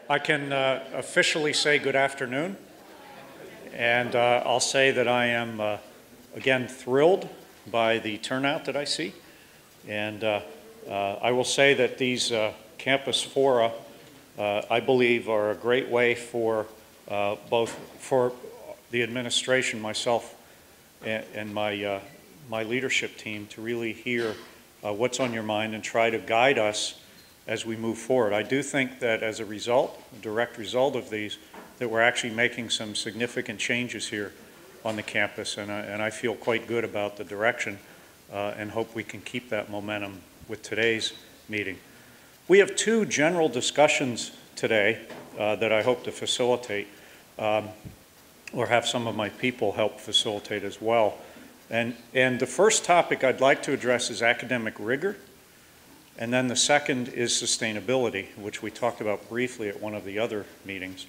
I can officially say good afternoon, and I'll say that I am, again, thrilled by the turnout that I see. And I will say that these campus fora, I believe, are a great way for both for the administration, myself, and my leadership team to really hear what's on your mind and try to guide us as we move forward. I do think that as a result, a direct result of these, that we're actually making some significant changes here on the campus, and I feel quite good about the direction and hope we can keep that momentum with today's meeting. We have two general discussions today that I hope to facilitate, or have some of my people help facilitate as well. And the first topic I'd like to address is academic rigor. And then the second is sustainability, which we talked about briefly at one of the other meetings.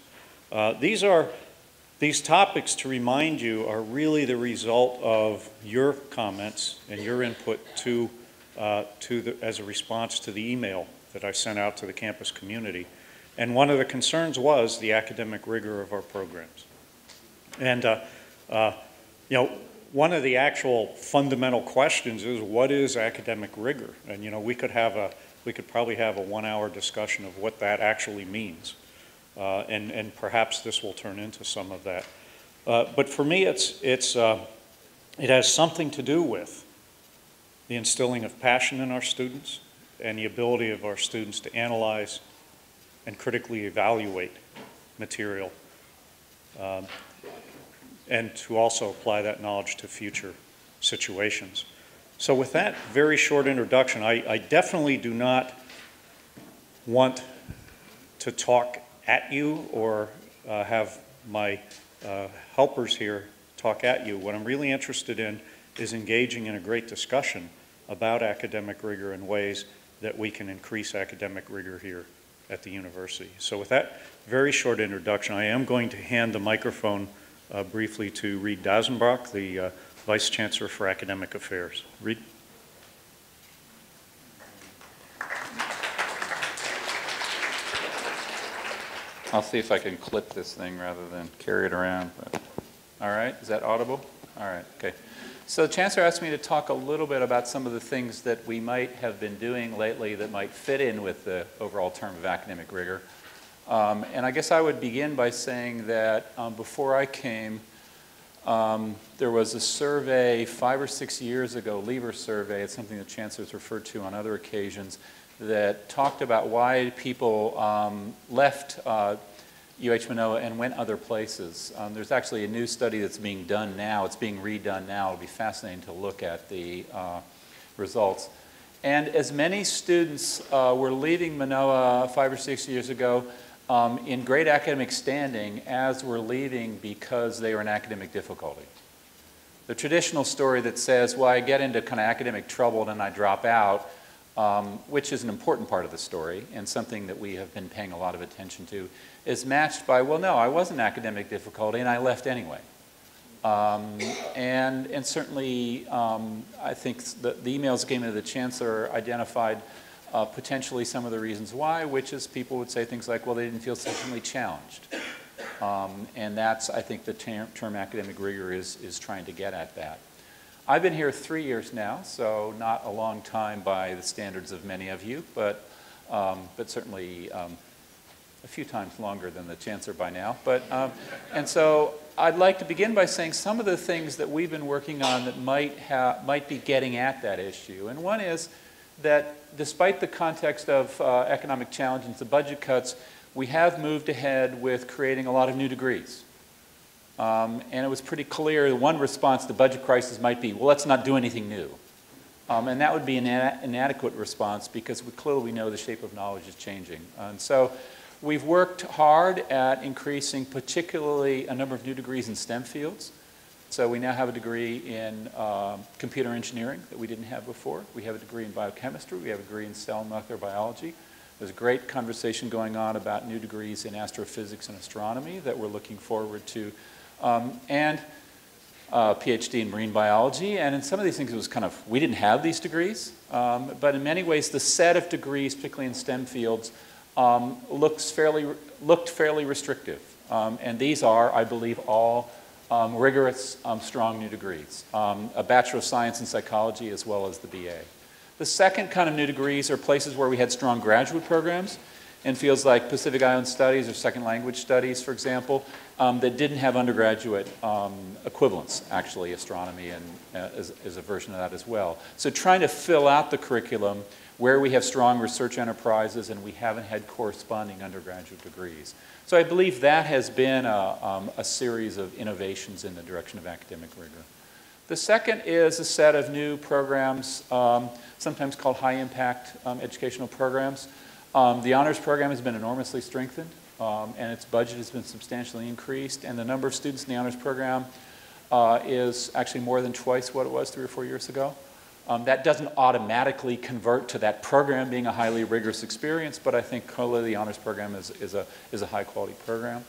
These topics, to remind you, are really the result of your comments and your input as a response to the email that I sent out to the campus community. And one of the concerns was the academic rigor of our programs. And you know, one of the actual fundamental questions is, what is academic rigor? And you know, we could probably have a 1-hour discussion of what that actually means, and perhaps this will turn into some of that. But for me, it has something to do with the instilling of passion in our students and the ability of our students to analyze and critically evaluate material. And to also apply that knowledge to future situations. So with that very short introduction, I definitely do not want to talk at you or have my helpers here talk at you. What I'm really interested in is engaging in a great discussion about academic rigor and ways that we can increase academic rigor here at the university. So with that very short introduction, I am going to hand the microphone briefly to Reed Dazenbrock, the Vice Chancellor for Academic Affairs. Reed? I'll see if I can clip this thing rather than carry it around. But, all right, is that audible? All right, okay. So the Chancellor asked me to talk a little bit about some of the things that we might have been doing lately that might fit in with the overall term of academic rigor. And I guess I would begin by saying that before I came, there was a survey 5 or 6 years ago, Lever survey, it's something the Chancellor's referred to on other occasions, that talked about why people left UH Manoa and went other places. There's actually a new study that's being done now. It's being redone now. It'll be fascinating to look at the results. And as many students were leaving Manoa 5 or 6 years ago in great academic standing as were leaving because they were in academic difficulty. The traditional story that says, well, I get into kind of academic trouble and then I drop out, which is an important part of the story and something that we have been paying a lot of attention to, is matched by, well, no, I was in academic difficulty and I left anyway. And certainly, I think the emails came into the Chancellor identified potentially some of the reasons why, which is people would say things like, well, they didn't feel sufficiently challenged. And that's, I think, the term academic rigor is trying to get at that. I've been here 3 years now, so not a long time by the standards of many of you, but certainly a few times longer than the Chancellor by now. And so I'd like to begin by saying some of the things that we've been working on that might be getting at that issue. And one is that despite the context of economic challenges, the budget cuts, we have moved ahead with creating a lot of new degrees. And it was pretty clear one response to the budget crisis might be, well, let's not do anything new. And that would be an inadequate response because clearly we know the shape of knowledge is changing. And so we've worked hard at increasing particularly a number of new degrees in STEM fields. So we now have a degree in computer engineering that we didn't have before. We have a degree in biochemistry. We have a degree in cell and molecular biology. There's a great conversation going on about new degrees in astrophysics and astronomy that we're looking forward to. And PhD in marine biology. And in some of these things it was kind of, we didn't have these degrees. But in many ways the set of degrees, particularly in STEM fields, looked fairly restrictive. And these are, I believe, all rigorous, strong new degrees, a Bachelor of Science in Psychology as well as the BA. The second kind of new degrees are places where we had strong graduate programs in fields like Pacific Island Studies or Second Language Studies, for example, that didn't have undergraduate equivalents. Actually, astronomy is a version of that as well. So trying to fill out the curriculum where we have strong research enterprises and we haven't had corresponding undergraduate degrees. So I believe that has been a series of innovations in the direction of academic rigor. The second is a set of new programs, sometimes called high-impact educational programs. The honors program has been enormously strengthened, and its budget has been substantially increased, and the number of students in the honors program is actually more than twice what it was 3 or 4 years ago. That doesn't automatically convert to that program being a highly rigorous experience, but I think clearly the honors program is a high-quality program.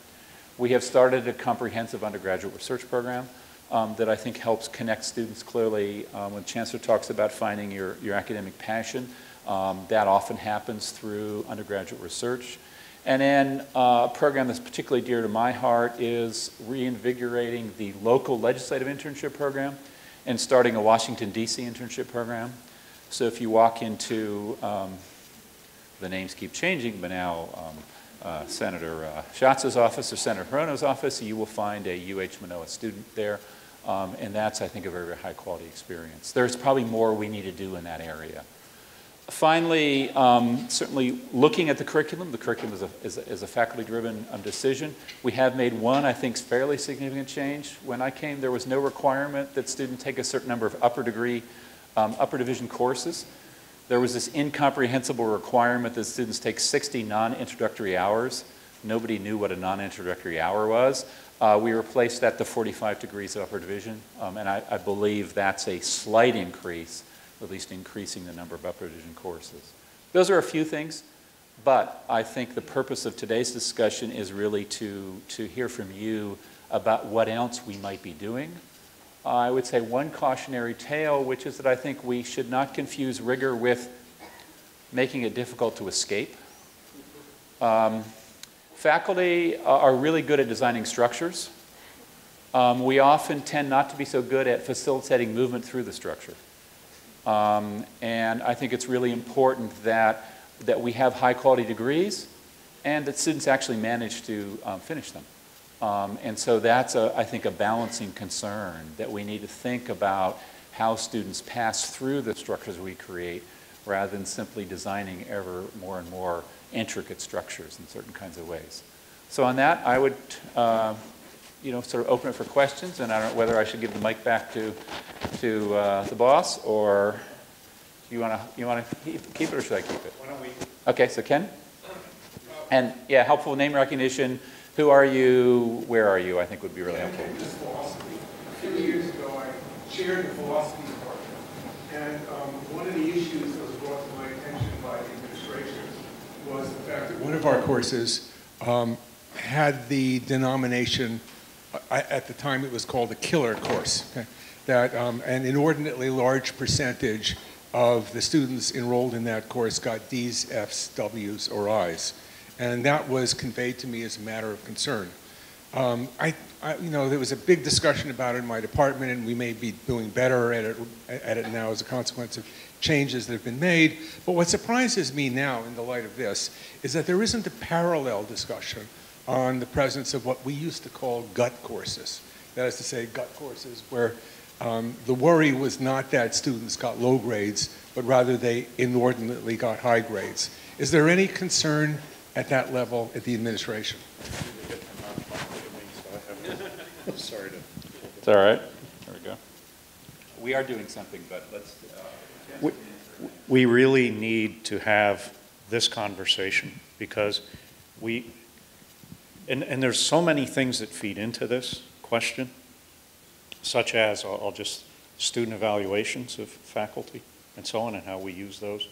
We have started a comprehensive undergraduate research program that I think helps connect students clearly. When Chancellor talks about finding your academic passion, that often happens through undergraduate research. And then a program that's particularly dear to my heart is reinvigorating the local legislative internship program and starting a Washington, D.C. internship program. So if you walk into, the names keep changing, but now Senator Schatz's office or Senator Hirono's office, you will find a UH Manoa student there. And that's, I think, a very, very high quality experience. There's probably more we need to do in that area. Finally, certainly looking at the curriculum is a faculty-driven decision. We have made one, I think, fairly significant change. When I came, there was no requirement that students take a certain number of upper division courses. There was this incomprehensible requirement that students take 60 non-introductory hours. Nobody knew what a non-introductory hour was. We replaced that to 45 degrees of upper division, and I believe that's a slight increase, at least increasing the number of upper division courses. Those are a few things, but I think the purpose of today's discussion is really to hear from you about what else we might be doing. I would say one cautionary tale, which is that I think we should not confuse rigor with making it difficult to escape. Faculty are really good at designing structures. We often tend not to be so good at facilitating movement through the structure. And I think it's really important that we have high quality degrees and that students actually manage to finish them. And so that's, I think, a balancing concern, that we need to think about how students pass through the structures we create rather than simply designing ever more and more intricate structures in certain kinds of ways. So on that, I would sort of open it for questions, and I don't know whether I should give the mic back to the boss, or you want to keep it, or should I keep it? Why don't we? Okay, so Ken? And yeah, helpful name recognition. Who are you? Where are you? I think would be really helpful. Just philosophy. A few years ago, I chaired the philosophy department, and one of the issues that was brought to my attention by the administration was the fact that one of our courses had the denomination, at the time it was called a killer course, okay? That an inordinately large percentage of the students enrolled in that course got D's, F's, W's, or I's. And that was conveyed to me as a matter of concern. There was a big discussion about it in my department, and we may be doing better at it now as a consequence of changes that have been made. But what surprises me now in the light of this is that there isn't a parallel discussion on the presence of what we used to call gut courses. That is to say, gut courses where the worry was not that students got low grades, but rather they inordinately got high grades. Is there any concern at that level at the administration? Sorry to. It's all right. There we go. We are doing something, but let's. We really need to have this conversation, because and there's so many things that feed into this question, such as student evaluations of faculty and so on, and how we use those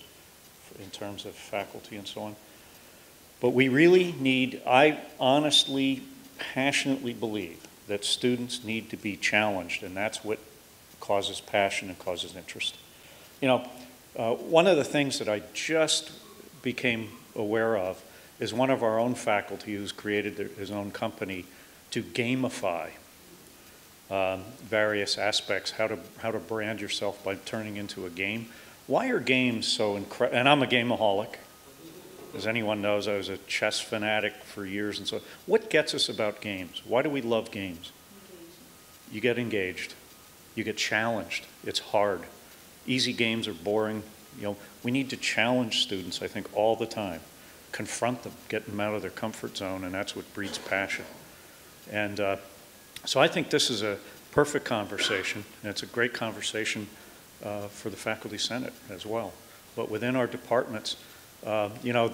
in terms of faculty and so on. But we really need, I honestly, passionately believe that students need to be challenged, and that's what causes passion and causes interest. One of the things that I just became aware of is one of our own faculty who's created his own company to gamify various aspects, how to brand yourself by turning into a game. Why are games so incredible? And I'm a gameaholic. As anyone knows, I was a chess fanatic for years and so. What gets us about games? Why do we love games? You get engaged. You get challenged. It's hard. Easy games are boring. You know, we need to challenge students, I think, all the time. Confront them, get them out of their comfort zone, and that's what breeds passion. And so I think this is a perfect conversation, and it's a great conversation for the Faculty Senate as well. But within our departments, you know,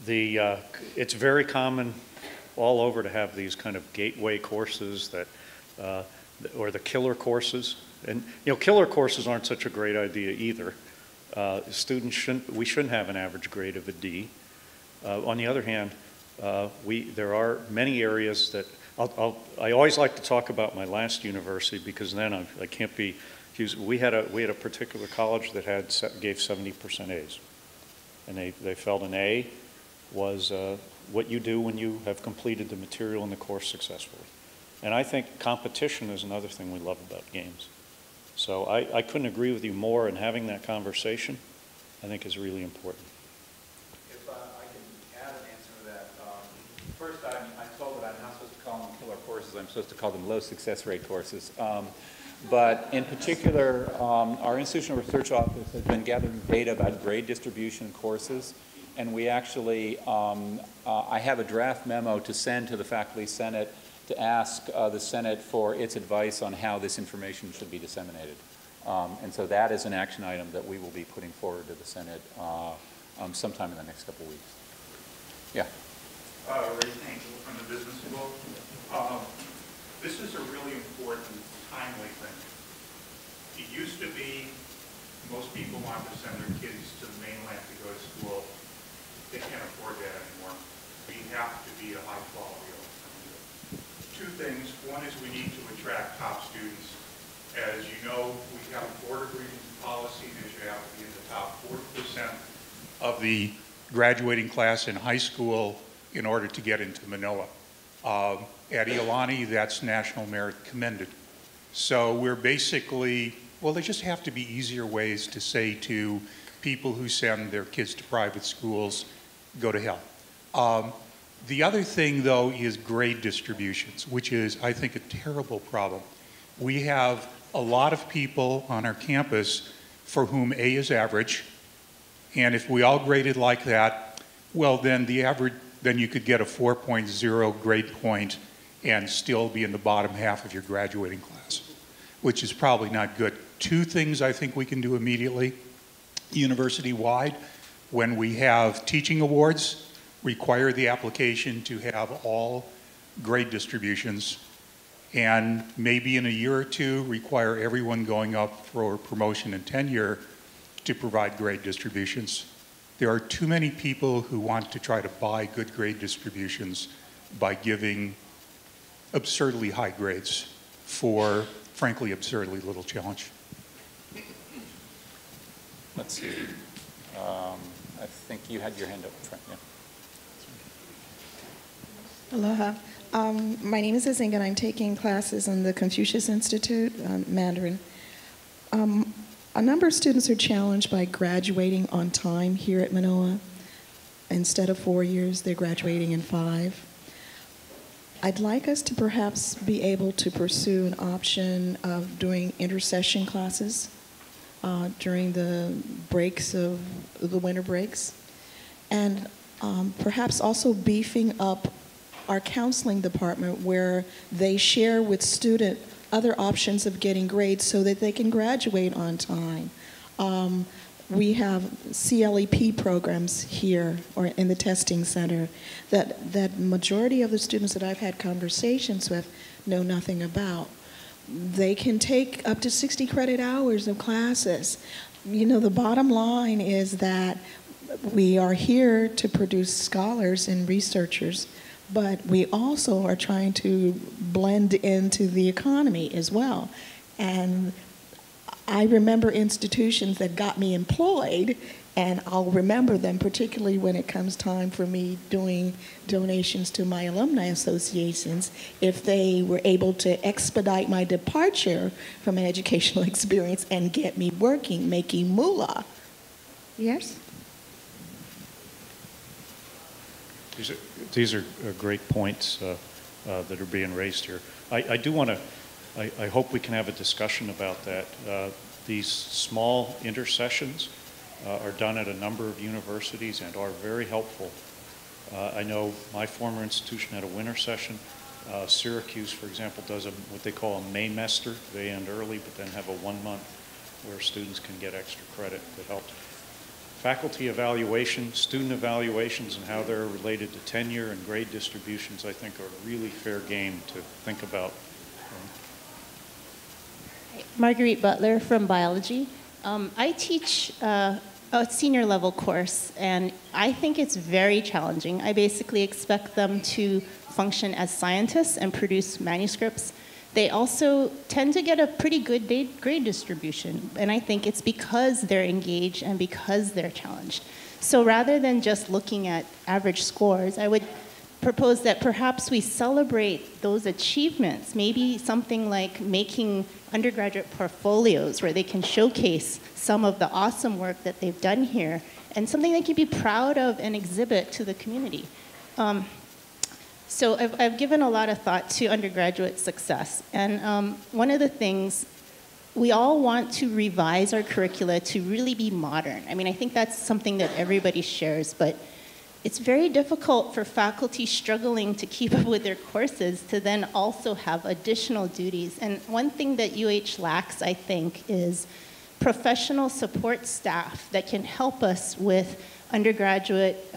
it's very common all over to have these kind of gateway courses that, or the killer courses. And, you know, killer courses aren't such a great idea either. We shouldn't have an average grade of a D. On the other hand, there are many areas that, I always like to talk about my last university because then I can't be accused. We had a particular college that gave 70% A's. And they felt an A was what you do when you have completed the material in the course successfully. And I think competition is another thing we love about games. So I couldn't agree with you more, and having that conversation, I think, is really important. If I can add an answer to that. First, I'm told that I'm not supposed to call them killer courses. I'm supposed to call them low success rate courses. But in particular, our institutional research office has been gathering data about grade distribution courses. And we actually, I have a draft memo to send to the Faculty Senate to ask the Senate for its advice on how this information should be disseminated. And so that is an action item that we will be putting forward to the Senate sometime in the next couple of weeks. Yeah. Ray Angel from the Business School. This is a really important, timely thing. It used to be most people wanted to send their kids to the mainland to go to school. They can't afford that anymore. We have to be a high quality alternative. Two things. One is we need to attract top students. As you know, we have a board of regents policy that you have to be in the top 40% of the graduating class in high school in order to get into Manila. At Iolani, that's national merit commended. So we're basically, well, there just have to be easier ways to say to people who send their kids to private schools, go to hell. The other thing, though, is grade distributions, which is, I think, a terrible problem. We have a lot of people on our campus for whom A is average, and if we all graded like that, well, then then you could get a 4.0 grade point and still be in the bottom half of your graduating class, which is probably not good. Two things I think we can do immediately, university-wide, when we have teaching awards, require the application to have all grade distributions, and maybe in a year or two require everyone going up for promotion and tenure to provide grade distributions. There are too many people who want to try to buy good grade distributions by giving absurdly high grades for, frankly, absurdly little challenge. Let's see. I think you had your hand up in front. Yeah. Aloha. My name is Azinga, and I'm taking classes in the Confucius Institute, Mandarin. A number of students are challenged by graduating on time here at Manoa. Instead of 4 years, they're graduating in 5. I'd like us to perhaps be able to pursue an option of doing intersession classes during the breaks of the winter breaks, and perhaps also beefing up our counseling department where they share with student other options of getting grades so that they can graduate on time. We have CLEP programs here or in the testing center that majority of the students that I've had conversations with know nothing about. They can take up to 60 credit hours of classes. You know, the bottom line is that we are here to produce scholars and researchers, but we also are trying to blend into the economy as well. And I remember institutions that got me employed, and I'll remember them, particularly when it comes time for me doing donations to my alumni associations, if they were able to expedite my departure from an educational experience and get me working, making moolah. Yes? These are great points that are being raised here. I do want to, I hope we can have a discussion about that. These small intersessions are done at a number of universities and are very helpful. I know my former institution had a winter session. Syracuse, for example, does what they call a Maymester. They end early, but then have a 1 month where students can get extra credit that helps. Faculty evaluation, student evaluations, and how they're related to tenure and grade distributions, I think, are really fair game to think about. Marguerite Butler from biology. I teach a senior level course, and I think it's very challenging. I basically expect them to function as scientists and produce manuscripts. They also tend to get a pretty good grade distribution, and I think it's because they're engaged and because they're challenged. So rather than just looking at average scores, I would propose that perhaps we celebrate those achievements, maybe something like making undergraduate portfolios where they can showcase some of the awesome work that they've done here, and something they can be proud of and exhibit to the community. So I've given a lot of thought to undergraduate success, and one of the things, we all want to revise our curricula to really be modern. I mean, I think that's something that everybody shares, but it's very difficult for faculty struggling to keep up with their courses to then also have additional duties. And one thing that UH lacks, I think, is professional support staff that can help us with undergraduate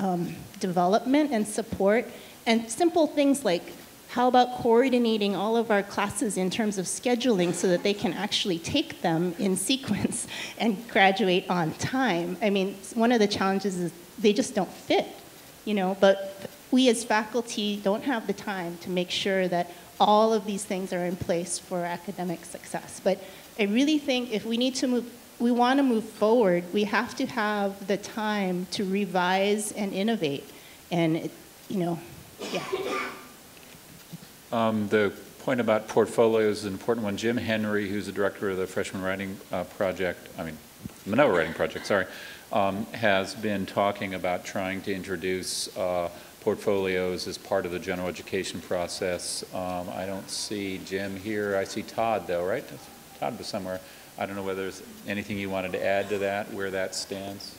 development and support. And simple things like, how about coordinating all of our classes in terms of scheduling so that they can actually take them in sequence and graduate on time? I mean, one of the challenges is they just don't fit, you know, but we as faculty don't have the time to make sure that all of these things are in place for academic success. But I really think if we need to move, we want to move forward, we have to have the time to revise and innovate. And, you know, yeah. The point about portfolios is an important one. Jim Henry, who's the director of the freshman writing Manoa writing project, sorry, has been talking about trying to introduce portfolios as part of the general education process. I don't see Jim here. I see Todd, though, right? Todd was somewhere. I don't know whether there's anything you wanted to add to that, where that stands.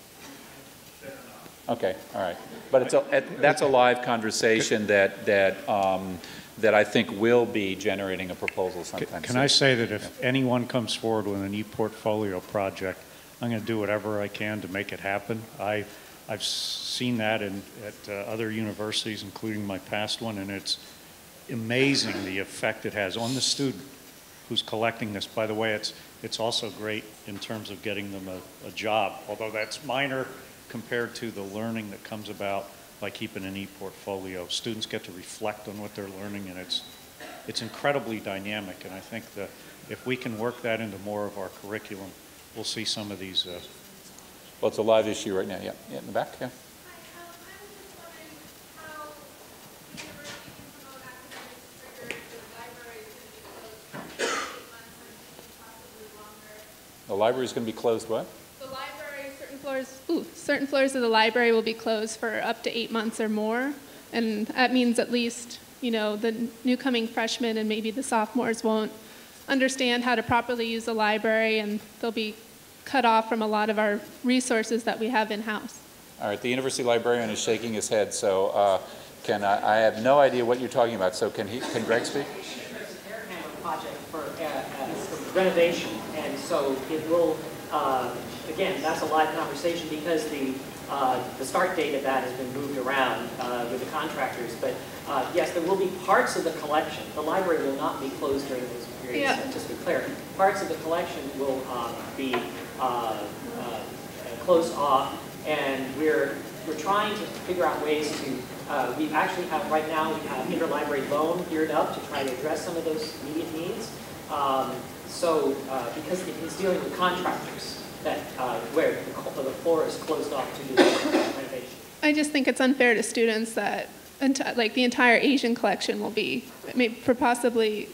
Okay, all right. But that's a live conversation that I think will be generating a proposal sometime Can soon. I say that if anyone comes forward with an e-portfolio project, I'm going to do whatever I can to make it happen. I've seen that at other universities, including my past one, and it's amazing the effect it has on the student who's collecting this. By the way, it's also great in terms of getting them a job, although that's minor compared to the learning that comes about by keeping an e-portfolio. Students get to reflect on what they're learning, and it's incredibly dynamic. And I think that if we can work that into more of our curriculum, we'll see some of these. Well, it's a live issue right now. Yeah, in the back. Yeah. The library is going to be closed. What? The library, certain floors of the library will be closed for up to 8 months or more, and that means at least, you know, the new coming freshmen and maybe the sophomores won't understand how to properly use the library, and they'll be cut off from a lot of our resources that we have in-house. All right, the university librarian is shaking his head, so I have no idea what you're talking about, so can Greg speak? There's an air hammer project for renovation, and so it will, again, that's a live conversation because the start date of that has been moved around with the contractors, but yes, there will be parts of the collection. The library will not be closed during those periods, just to be clear. Parts of the collection will be closed off, and we're trying to figure out ways to, we actually have, right now, we have interlibrary loan geared up to try to address some of those immediate needs. so because he's dealing with contractors that where the floor is closed off to do the renovation. I just think it's unfair to students that like the entire Asian collection will be, for possibly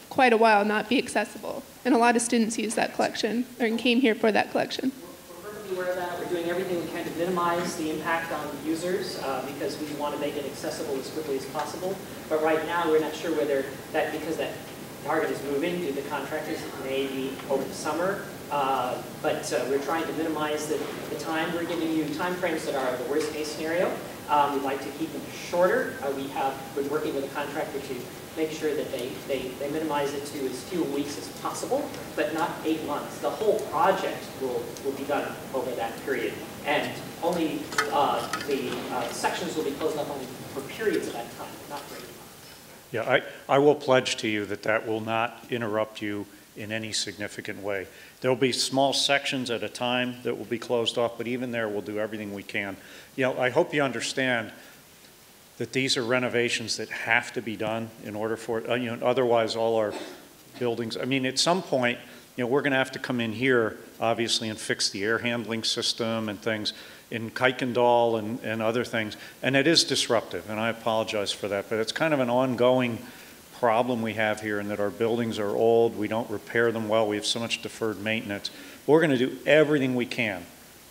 quite a while, not be accessible. And a lot of students use that collection or came here for that collection. We're perfectly aware of that. We're doing everything we can to minimize the impact on users because we want to make it accessible as quickly as possible. But right now, we're not sure whether that, because that target is moving due to contractors, it may be over the summer. But we're trying to minimize the time. We're giving you time frames that are the worst case scenario. We'd like to keep them shorter. We have been working with a contractor to make sure that they minimize it to as few weeks as possible, but not 8 months. The whole project will be done over that period. And only the sections will be closed up only for periods of that time, not for 8 months. Yeah, I will pledge to you that that will not interrupt you in any significant way. There will be small sections at a time that will be closed off, but even there we'll do everything we can. You know, I hope you understand that these are renovations that have to be done in order for, you know, otherwise all our buildings, I mean, at some point, you know, we're going to have to come in here, obviously, and fix the air handling system and things in Kuykendall and other things, and it is disruptive, and I apologize for that, but it's kind of an ongoing problem we have here in that our buildings are old, we don't repair them well, we have so much deferred maintenance. We're going to do everything we can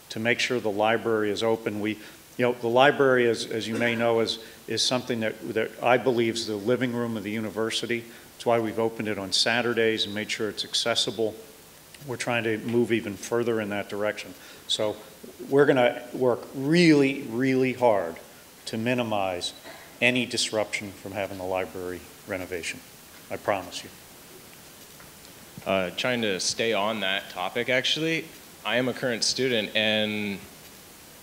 to make sure the library is open. You know, the library, as you may know, is something that I believe is the living room of the university. That's why we've opened it on Saturdays and made sure it's accessible. We're trying to move even further in that direction. So we're going to work really, really hard to minimize any disruption from having the library renovation. I promise you. Trying to stay on that topic, actually, I am a current student, and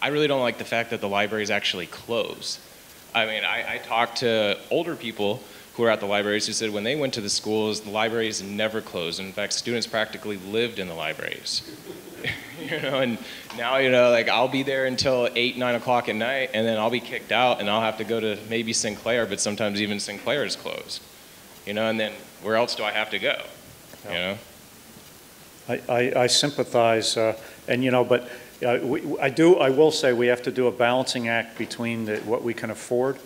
I really don't like the fact that the library is actually closed. I mean, I talked to older people who are at the libraries who said when they went to the schools, the libraries never closed. In fact, students practically lived in the libraries. You know, and now, you know, like I'll be there until 8, 9 o'clock at night, and then I'll be kicked out, and I'll have to go to maybe Sinclair, but sometimes even Sinclair is closed. You know, and then where else do I have to go? You know? I sympathize, and you know, but I will say we have to do a balancing act between what we can afford.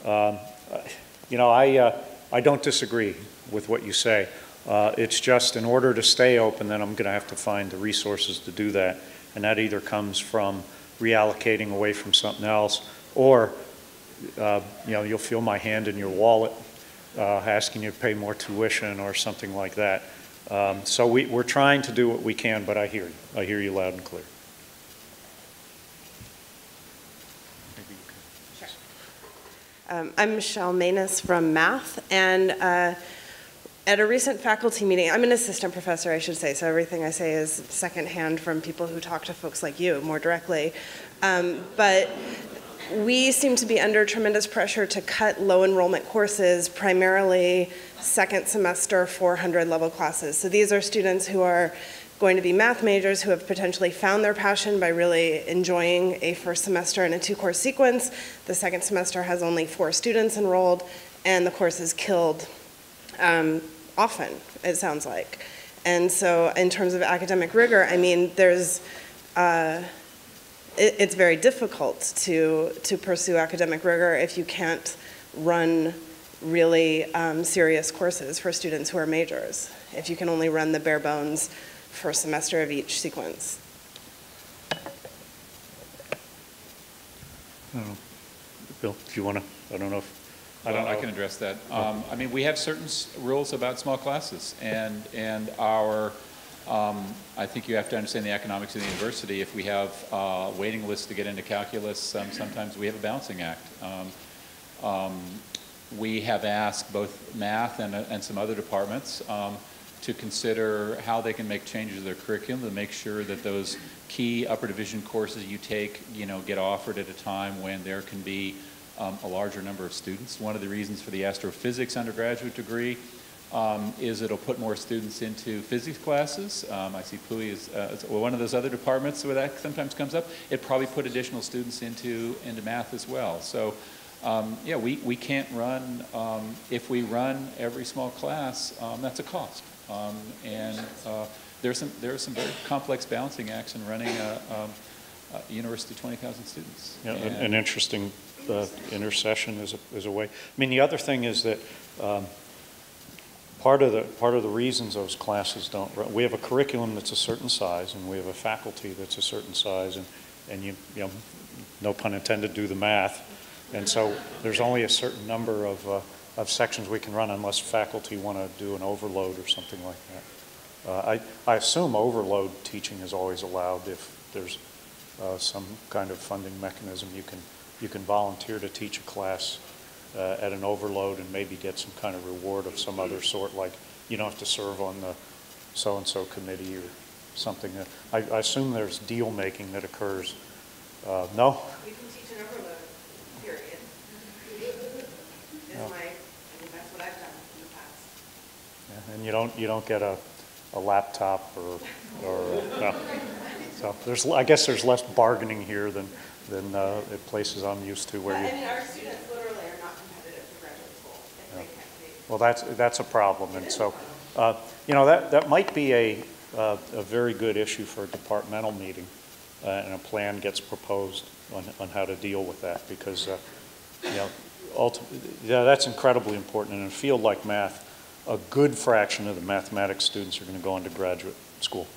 You know, I don't disagree with what you say. It's just in order to stay open, then I'm going to have to find the resources to do that, and that either comes from reallocating away from something else, or you know, you'll feel my hand in your wallet asking you to pay more tuition or something like that. So we're trying to do what we can, but I hear you. I hear you loud and clear. Sure. I'm Michelle Manus from Math, and at a recent faculty meeting, I'm an assistant professor, I should say, so everything I say is secondhand from people who talk to folks like you more directly. But we seem to be under tremendous pressure to cut low enrollment courses, primarily second semester 400 level classes. So these are students who are going to be math majors who have potentially found their passion by really enjoying a first semester in a 2-course sequence. The second semester has only 4 students enrolled, and the course is killed often, it sounds like. And so in terms of academic rigor, I mean, there's, it's very difficult to pursue academic rigor if you can't run really serious courses for students who are majors, if you can only run the bare bones first semester of each sequence. I don't know. Bill, if you want to, I don't know if, I can address that. I mean, we have certain rules about small classes, and our, I think you have to understand the economics of the university. If we have waiting lists to get into calculus, sometimes we have a balancing act. We have asked both math and some other departments to consider how they can make changes to their curriculum to make sure that those key upper division courses you take, you know, get offered at a time when there can be a larger number of students. One of the reasons for the astrophysics undergraduate degree is it'll put more students into physics classes. I see PUI is one of those other departments where that sometimes comes up. It probably put additional students into math as well. So yeah, we can't run, if we run every small class, that's a cost. And there are some very complex balancing acts in running a university of 20,000 students. Yeah, an interesting intercession is a way. I mean, the other thing is that part of the reasons those classes don't run, we have a curriculum that's a certain size, and we have a faculty that's a certain size, and you know, no pun intended, do the math, and so there's only a certain number of sections we can run unless faculty want to do an overload or something like that. I assume overload teaching is always allowed if there's some kind of funding mechanism. You can volunteer to teach a class at an overload and maybe get some kind of reward of some other sort, like you don't have to serve on the so-and-so committee or something. I assume there's deal making that occurs. No? You can teach an overload, period. That's what I've done in the past. Yeah, and you don't get a laptop or no. So I guess there's less bargaining here than at places I'm used to where you. I mean, our students literally are not competitive for graduate school. They can't be. Well, that's a problem, and so you know that might be a very good issue for a departmental meeting, and a plan gets proposed on how to deal with that, because you know that's incredibly important. And in a field like math, a good fraction of the mathematics students are going to go into graduate school,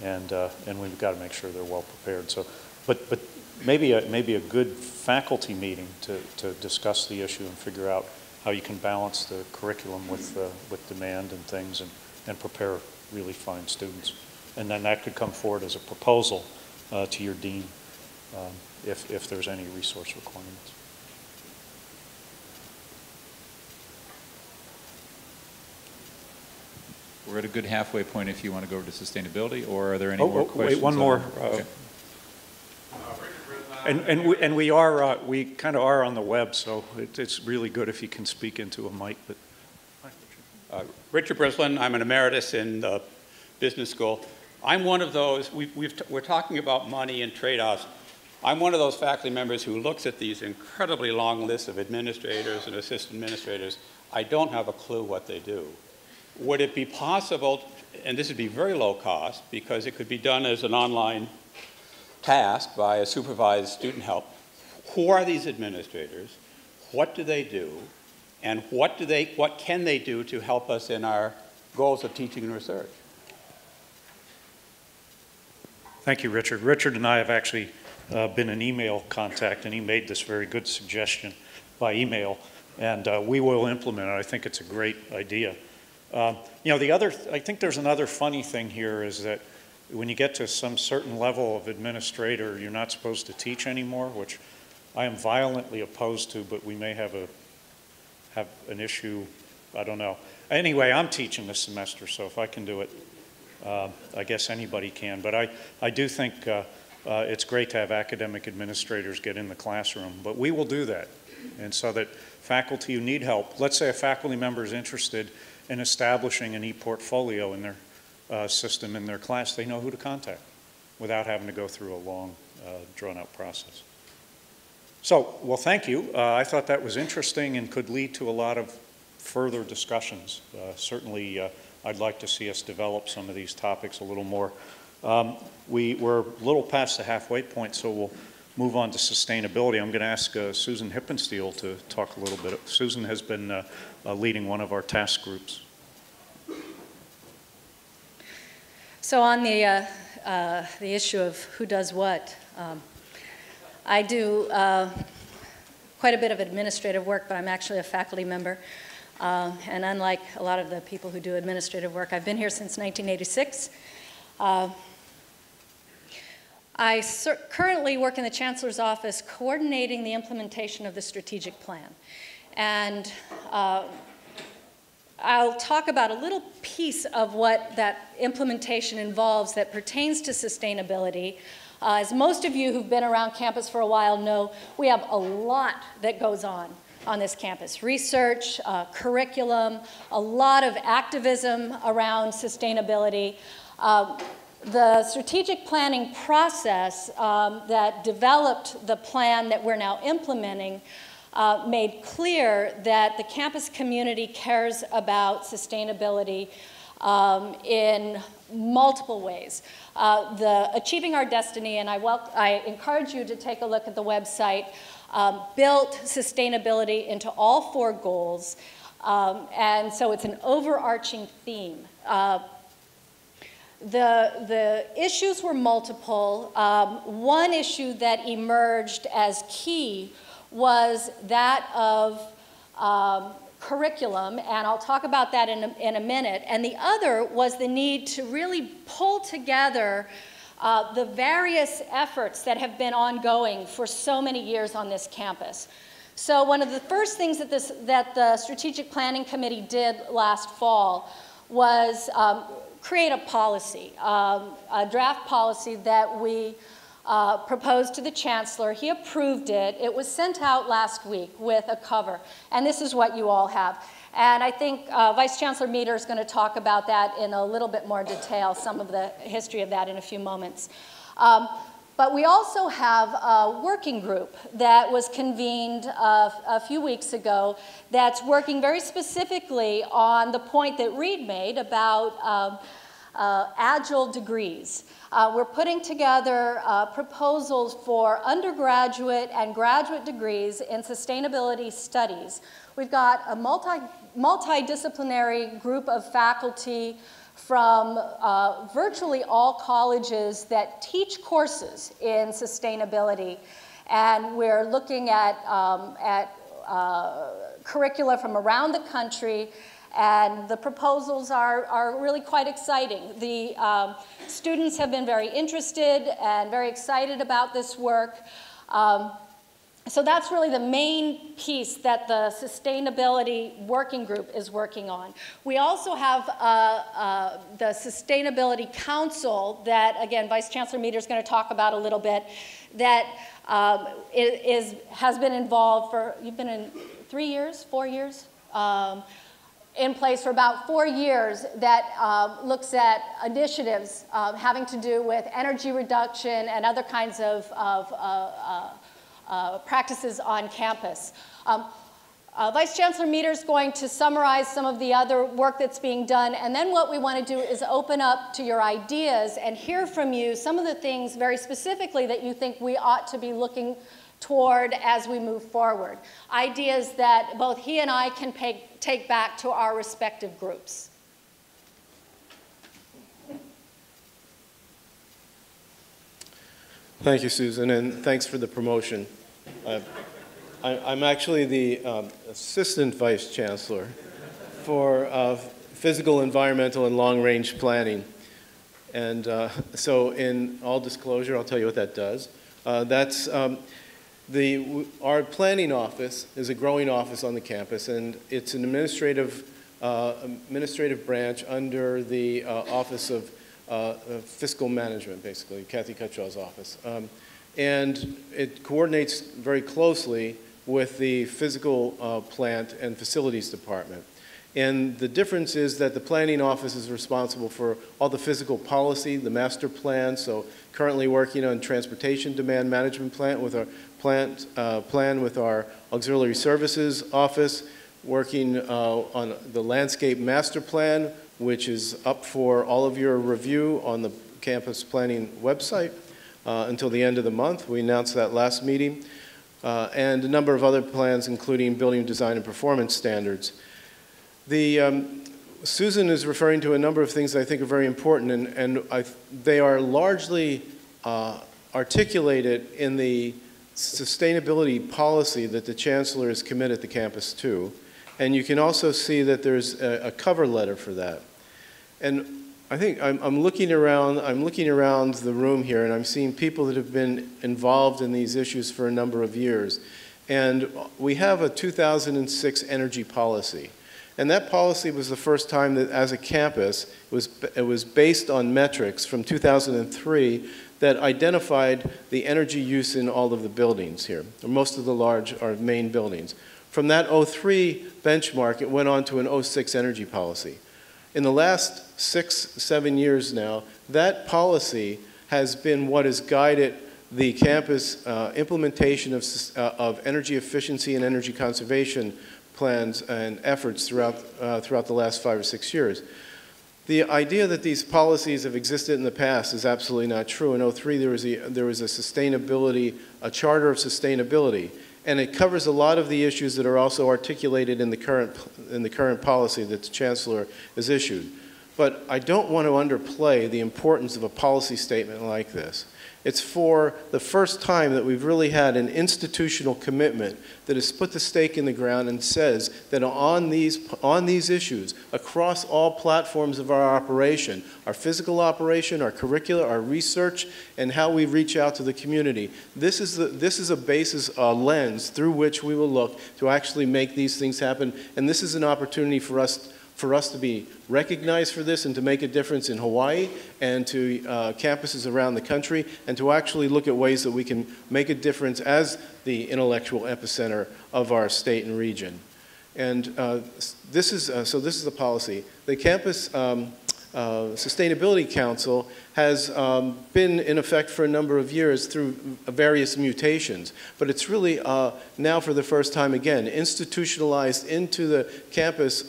and we've got to make sure they're well prepared. So, but maybe a good faculty meeting to discuss the issue and figure out how you can balance the curriculum with demand and things, and prepare really fine students. And then that could come forward as a proposal to your dean if there's any resource requirements. We're at a good halfway point if you want to go over to sustainability, or are there any more questions? Wait, one more. Okay. And we kind of are on the web, so it's really good if you can speak into a mic. But Richard Brislin, I'm an emeritus in the business school. I'm one of those, we're talking about money and trade-offs. I'm one of those faculty members who looks at these incredibly long lists of administrators and assistant administrators. I don't have a clue what they do. Would it be possible, and this would be very low cost, because it could be done as an online task by a supervised student help. Who are these administrators? What do they do? And what can they do to help us in our goals of teaching and research? thank you, Richard. Richard and I have actually been in email contact, and he made this very good suggestion by email, and we will implement it. I think it's a great idea. You know, I think there's another funny thing here is that when you get to some certain level of administrator, you're not supposed to teach anymore, which I am violently opposed to, but we may have an issue, I don't know. Anyway, I'm teaching this semester, so if I can do it, I guess anybody can. But I do think it's great to have academic administrators get in the classroom, but we will do that. And so that faculty who need help, let's say a faculty member is interested in establishing an e-portfolio in their system in their class, they know who to contact without having to go through a long, drawn-out process. So, well, thank you. I thought that was interesting and could lead to a lot of further discussions. Certainly, I'd like to see us develop some of these topics a little more. We're a little past the halfway point, so we'll move on to sustainability. I'm going to ask Susan Hippensteel to talk a little bit. Susan has been leading one of our task groups. So on the issue of who does what, I do quite a bit of administrative work, but I'm actually a faculty member. And unlike a lot of the people who do administrative work, I've been here since 1986. I currently work in the Chancellor's office coordinating the implementation of the strategic plan. And I'll talk about a little piece of what that implementation involves that pertains to sustainability. As most of you who've been around campus for a while know, we have a lot that goes on this campus. Research, curriculum, a lot of activism around sustainability. The strategic planning process that developed the plan that we're now implementing made clear that the campus community cares about sustainability in multiple ways. The Achieving Our Destiny, and I encourage you to take a look at the website, built sustainability into all 4 goals, and so it's an overarching theme. The issues were multiple. One issue that emerged as key was that of curriculum, and I'll talk about that in a minute. And the other was the need to really pull together the various efforts that have been ongoing for so many years on this campus. So one of the first things that the Strategic Planning Committee did last fall was create a policy, a draft policy that we proposed to the Chancellor. He approved it. It was sent out last week with a cover, and this is what you all have. And I think Vice Chancellor Meador is going to talk about that in a little bit more detail, some of the history of that in a few moments. But we also have a working group that was convened a few weeks ago that's working very specifically on the point that Reed made about agile degrees. We're putting together proposals for undergraduate and graduate degrees in sustainability studies. We've got a multidisciplinary group of faculty from virtually all colleges that teach courses in sustainability. And we're looking at curricula from around the country, and the proposals are really quite exciting. The students have been very interested and very excited about this work. So that's really the main piece that the Sustainability Working Group is working on. We also have the Sustainability Council that, again, Vice Chancellor Meador is going to talk about a little bit, that has been involved for, you've been in 3 years, 4 years? In place for about 4 years, that looks at initiatives having to do with energy reduction and other kinds of practices on campus. Vice Chancellor Meador is going to summarize some of the other work that's being done, and then what we want to do is open up to your ideas and hear from you some of the things very specifically that you think we ought to be looking toward as we move forward. Ideas that both he and I can take back to our respective groups. Thank you, Susan, and thanks for the promotion. I'm actually the Assistant Vice Chancellor for Physical, Environmental, and Long-Range Planning. And so in all disclosure, I'll tell you what that does. Our planning office is a growing office on the campus, and it's an administrative branch under the Office of Fiscal Management, basically, Kathy Cutshaw's office. And it coordinates very closely with the Physical Plant and Facilities Department. And the difference is that the planning office is responsible for all the physical policy, the master plan, so currently working on transportation demand management plan with our plan with our auxiliary services office, working on the landscape master plan, which is up for all of your review on the campus planning website until the end of the month. We announced that last meeting. And a number of other plans, including building design and performance standards. Susan is referring to a number of things that I think are very important, and they are largely articulated in the sustainability policy that the Chancellor is committed the campus to. And you can also see that there's a cover letter for that. And I think I'm looking around the room here, and I'm seeing people that have been involved in these issues for a number of years. And we have a 2006 energy policy. And that policy was the first time that, as a campus, it was based on metrics from 2003 that identified the energy use in all of the buildings here, or most of our main buildings. From that 03 benchmark, it went on to an 06 energy policy. In the last 6-7 years now, that policy has been what has guided the campus implementation of energy efficiency and energy conservation plans and efforts throughout the last 5 or 6 years. The idea that these policies have existed in the past is absolutely not true. In '03, there was a charter of sustainability, and it covers a lot of the issues that are also articulated in the current policy that the Chancellor has issued. But I don't want to underplay the importance of a policy statement like this. It's for the first time that we've really had an institutional commitment that has put the stake in the ground and says that on these issues, across all platforms of our operation, our physical operation, our curricula, our research, and how we reach out to the community, this is a basis, a lens through which we will look to actually make these things happen. And this is an opportunity for us to be recognized for this and to make a difference in Hawaii and to campuses around the country, and to actually look at ways that we can make a difference as the intellectual epicenter of our state and region. And this is the policy. The Campus Sustainability Council has been in effect for a number of years through various mutations, but it's really now for the first time again institutionalized into the campus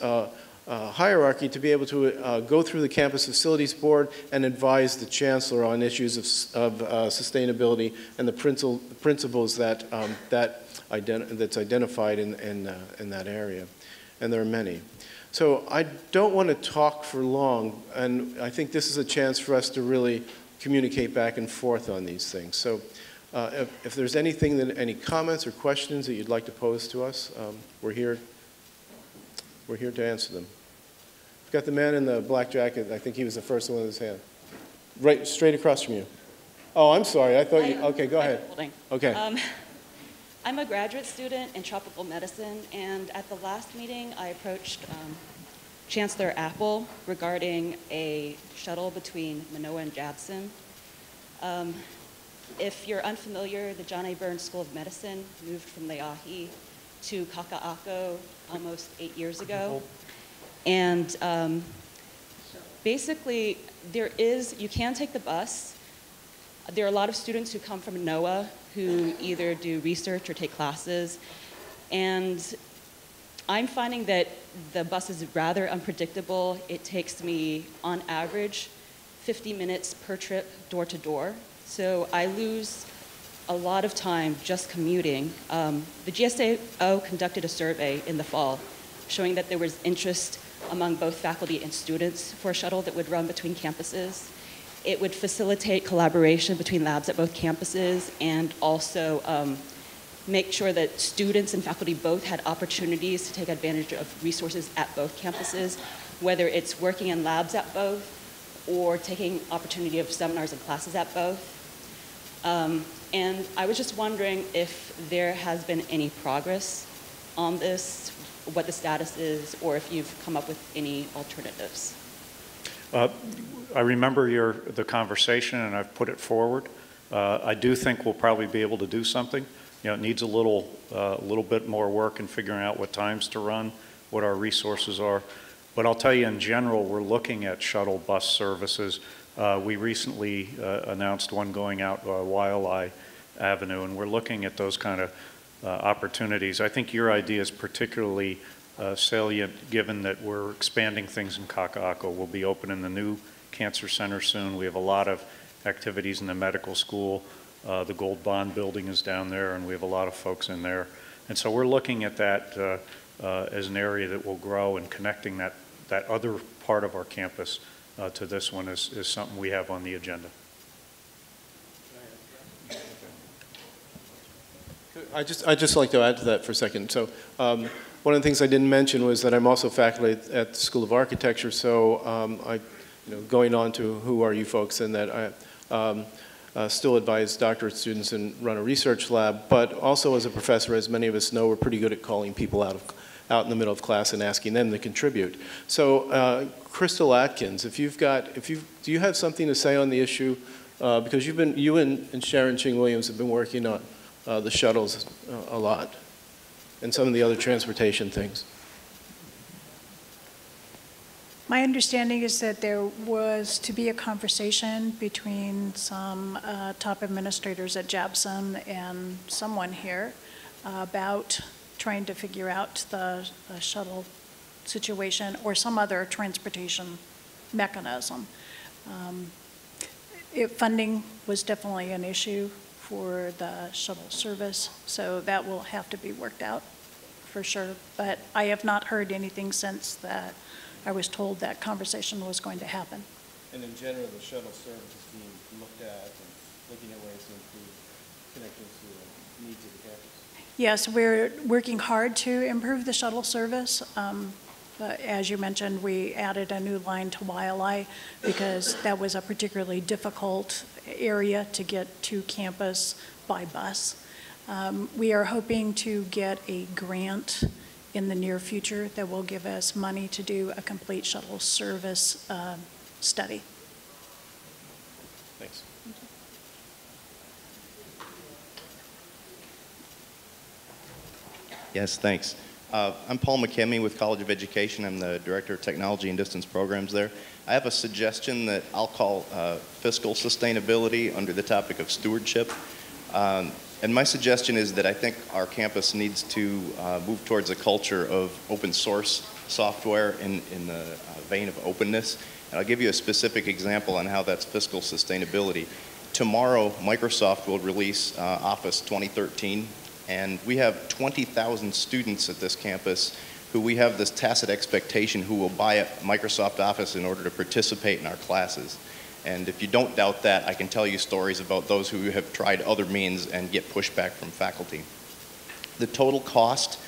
hierarchy to be able to go through the Campus Facilities Board and advise the Chancellor on issues of sustainability and the principles that's identified in that area. And there are many. So I don't want to talk for long, and I think this is a chance for us to really communicate back and forth on these things. So if there's any comments or questions that you'd like to pose to us, we're here to answer them. We've got the man in the black jacket. I think he was the first one with his hand. Right, straight across from you. Oh, I'm sorry. I thought you, okay, go ahead. Okay. I'm a graduate student in tropical medicine, and at the last meeting, I approached Chancellor Apple regarding a shuttle between Manoa and Jabson. If you're unfamiliar, the John A. Burns School of Medicine moved from Leahi to Kaka'ako almost 8 years ago. And basically, you can take the bus. There are a lot of students who come from NOAA who either do research or take classes. And I'm finding that the bus is rather unpredictable. It takes me, on average, 50 minutes per trip, door to door. So I lose a lot of time just commuting. The GSAO conducted a survey in the fall showing that there was interest among both faculty and students for a shuttle that would run between campuses. It would facilitate collaboration between labs at both campuses and also make sure that students and faculty both had opportunities to take advantage of resources at both campuses, whether it's working in labs at both or taking opportunity of seminars and classes at both. And I was just wondering if there has been any progress on this, what the status is, or if you've come up with any alternatives. I remember the conversation, and I've put it forward. I do think we'll probably be able to do something. You know, it needs a little bit more work in figuring out what times to run, what our resources are. But I'll tell you, in general, we're looking at shuttle bus services. We recently announced one going out Waialae Avenue, and we're looking at those kind of opportunities. I think your idea is particularly salient, given that we're expanding things in Kaka'ako. We'll be opening the new cancer center soon. We have a lot of activities in the medical school. The Gold Bond building is down there, and we have a lot of folks in there. And so we're looking at that as an area that will grow, and connecting that other part of our campus to this one is something we have on the agenda. I'd just like to add to that for a second. So one of the things I didn't mention was that I'm also faculty at the School of Architecture, so going on to who are you folks, and that I still advise doctorate students and run a research lab, but also as a professor, as many of us know, we're pretty good at calling people out in the middle of class and asking them to contribute. So Crystal Atkins, do you have something to say on the issue? Because you and Sharon Ching Williams have been working on the shuttles a lot, and some of the other transportation things. My understanding is that there was to be a conversation between some top administrators at Jabson and someone here about trying to figure out the shuttle situation or some other transportation mechanism. Funding was definitely an issue for the shuttle service, so that will have to be worked out for sure. But I have not heard anything since that I was told that conversation was going to happen. And in general, the shuttle service is being looked at and looking at ways to improve connections to the needs of the campus. Yes, we're working hard to improve the shuttle service. As you mentioned, we added a new line to Waialae because that was a particularly difficult area to get to campus by bus. We are hoping to get a grant in the near future that will give us money to do a complete shuttle service study. Thanks. Yes, thanks. I'm Paul McKemmy with College of Education. I'm the Director of Technology and Distance Programs there. I have a suggestion that I'll call fiscal sustainability under the topic of stewardship. And my suggestion is that I think our campus needs to move towards a culture of open source software in the vein of openness. And I'll give you a specific example on how that's fiscal sustainability. Tomorrow, Microsoft will release Office 2013. And we have 20,000 students at this campus who we have this tacit expectation who will buy a Microsoft Office in order to participate in our classes. And if you don't doubt that, I can tell you stories about those who have tried other means and get pushback from faculty. The total cost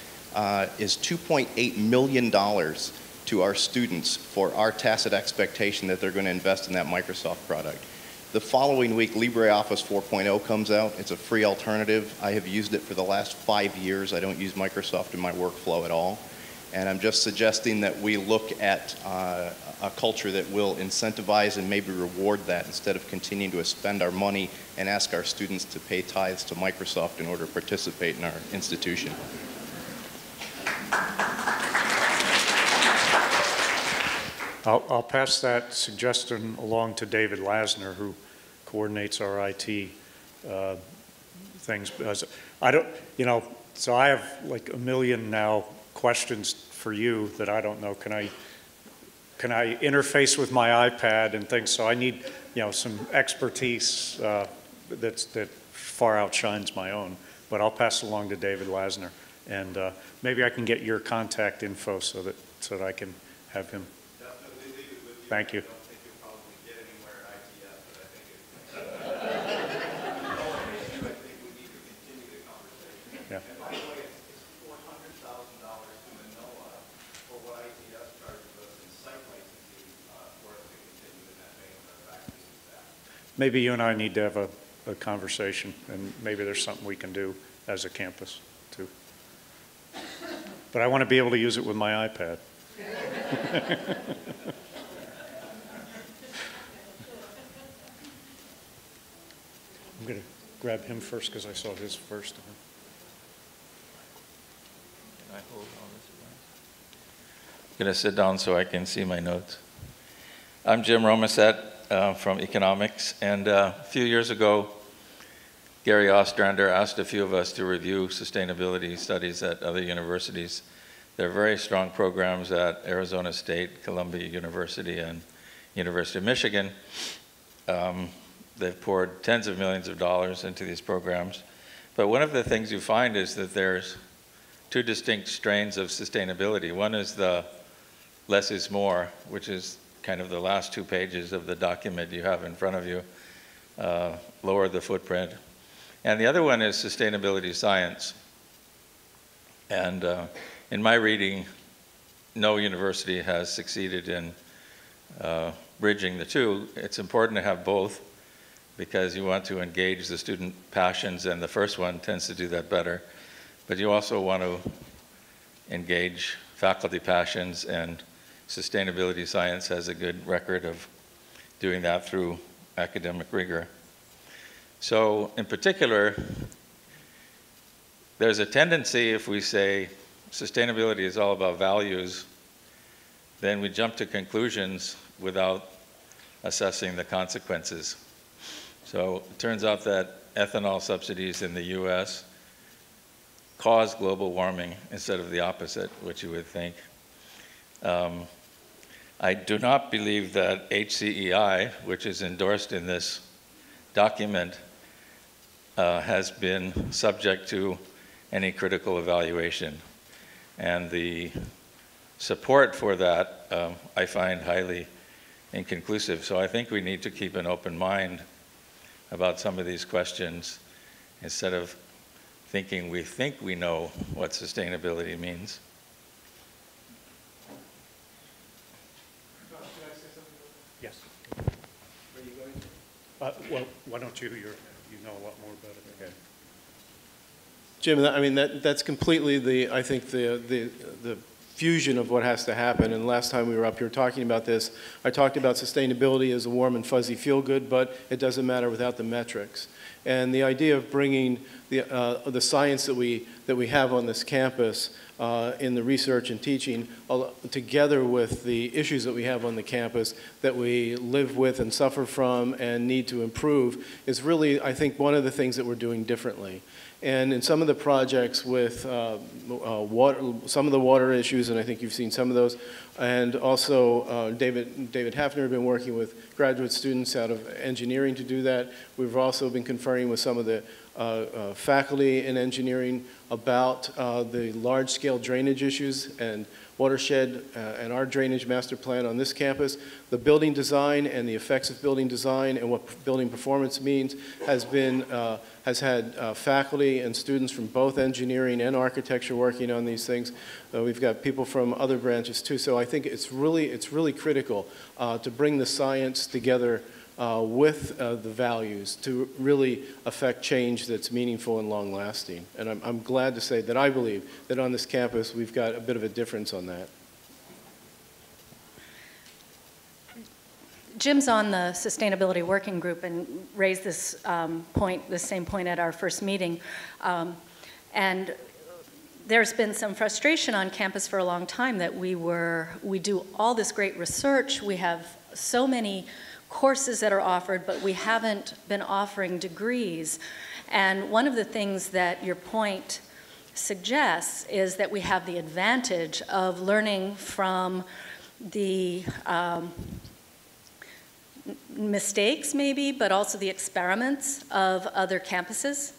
is $2.8 million to our students for our tacit expectation that they're going to invest in that Microsoft product. The following week, LibreOffice 4.0 comes out. It's a free alternative. I have used it for the last 5 years. I don't use Microsoft in my workflow at all. And I'm just suggesting that we look at a culture that will incentivize and maybe reward that instead of continuing to spend our money and ask our students to pay tithes to Microsoft in order to participate in our institution. I'll pass that suggestion along to David Lasner, who coordinates our IT things. Because I don't, so I have like a million now questions for you that I don't know. Can I interface with my iPad and things? So I need, some expertise that far outshines my own. But I'll pass it along to David Lasner, and maybe I can get your contact info so that I can have him. Thank you. Yeah. Maybe you and I need to have a conversation, and maybe there's something we can do as a campus too. But I want to be able to use it with my iPad. I'm going to grab him first because I saw his first. Can I hold all this? I'm going to sit down so I can see my notes. I'm Jim Romaset from economics, and a few years ago, Gary Ostrander asked a few of us to review sustainability studies at other universities. There are very strong programs at Arizona State, Columbia University, and University of Michigan. They've poured tens of millions of dollars into these programs. But one of the things you find is that there's two distinct strains of sustainability. One is the less is more, which is kind of the last 2 pages of the document you have in front of you, lower the footprint. And the other one is sustainability science. And in my reading, no university has succeeded in bridging the two. It's important to have both, because you want to engage the student passions, and the first one tends to do that better. But you also want to engage faculty passions, and sustainability science has a good record of doing that through academic rigor. So in particular, there's a tendency, if we say sustainability is all about values, then we jump to conclusions without assessing the consequences. So it turns out that ethanol subsidies in the US cause global warming instead of the opposite, which you would think. I do not believe that HCEI, which is endorsed in this document, has been subject to any critical evaluation. And the support for that I find highly inconclusive. So I think we need to keep an open mind about some of these questions instead of thinking we think we know what sustainability means. Yes. Well, why don't you know a lot more about it. Okay. Jim, I mean, that's completely I think the fusion of what has to happen. And last time we were up here talking about this, I talked about sustainability as a warm and fuzzy feel-good, but it doesn't matter without the metrics. And the idea of bringing the science that we have on this campus in the research and teaching together with the issues that we have on the campus that we live with and suffer from and need to improve is really, I think, one of the things that we're doing differently. And in some of the projects with some of the water issues, and I think you've seen some of those, and also David Hafner has been working with graduate students out of engineering to do that. We've also been conferring with some of the faculty in engineering about the large-scale drainage issues and watershed and our drainage master plan on this campus. The building design and the effects of building design and what building performance means has had faculty and students from both engineering and architecture working on these things. We've got people from other branches too. So I think it's really critical to bring the science together with the values to really affect change that's meaningful and long-lasting. And I'm glad to say that I believe that on this campus we've got a bit of a difference on that. Jim's on the Sustainability Working Group and raised this the same point at our first meeting. And there's been some frustration on campus for a long time that we do all this great research, we have so many courses that are offered, but we haven't been offering degrees. And one of the things that your point suggests is that we have the advantage of learning from the mistakes maybe, but also the experiments of other campuses.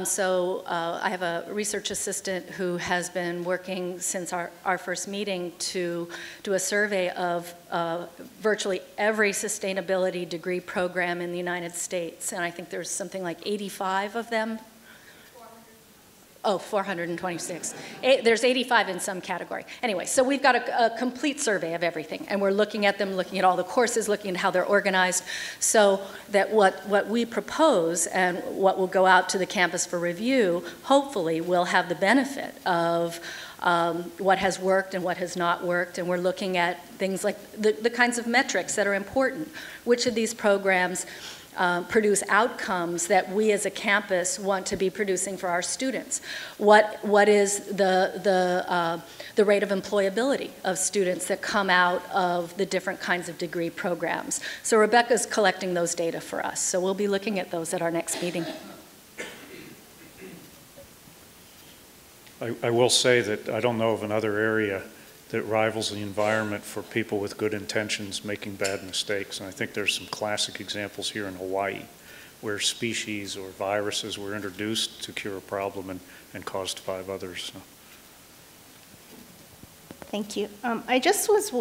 So I have a research assistant who has been working since our first meeting to do a survey of virtually every sustainability degree program in the United States. And I think there's something like 85 of them. Oh, 426. There's 85 in some category. Anyway, so we've got a complete survey of everything, and we're looking at them, looking at all the courses, looking at how they're organized, so that what we propose and what will go out to the campus for review, hopefully will have the benefit of what has worked and what has not worked, and we're looking at things like the kinds of metrics that are important. Which of these programs produce outcomes that we as a campus want to be producing for our students? What is the rate of employability of students that come out of the different kinds of degree programs? So Rebecca's collecting those data for us. So we'll be looking at those at our next meeting. I will say that I don't know of another area that rivals the environment for people with good intentions making bad mistakes. And I think there's some classic examples here in Hawaii where species or viruses were introduced to cure a problem and caused 5 others. So. Thank you. I just was,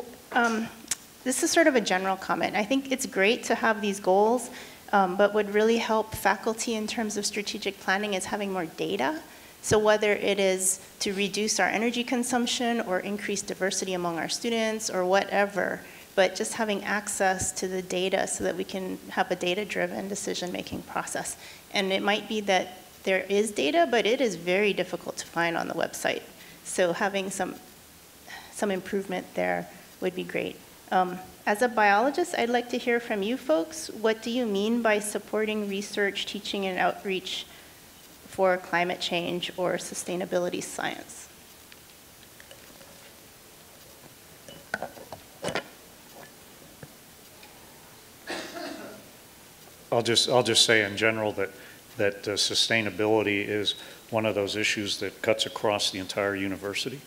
this is sort of a general comment. I think it's great to have these goals, but would really help faculty in terms of strategic planning is having more data. So whether it is to reduce our energy consumption or increase diversity among our students or whatever, but just having access to the data so that we can have a data-driven decision-making process. And it might be that there is data, but it is very difficult to find on the website. So having some improvement there would be great. As a biologist, I'd like to hear from you folks. What do you mean by supporting research, teaching, and outreach for climate change or sustainability science? I'll just say in general that sustainability is one of those issues that cuts across the entire university.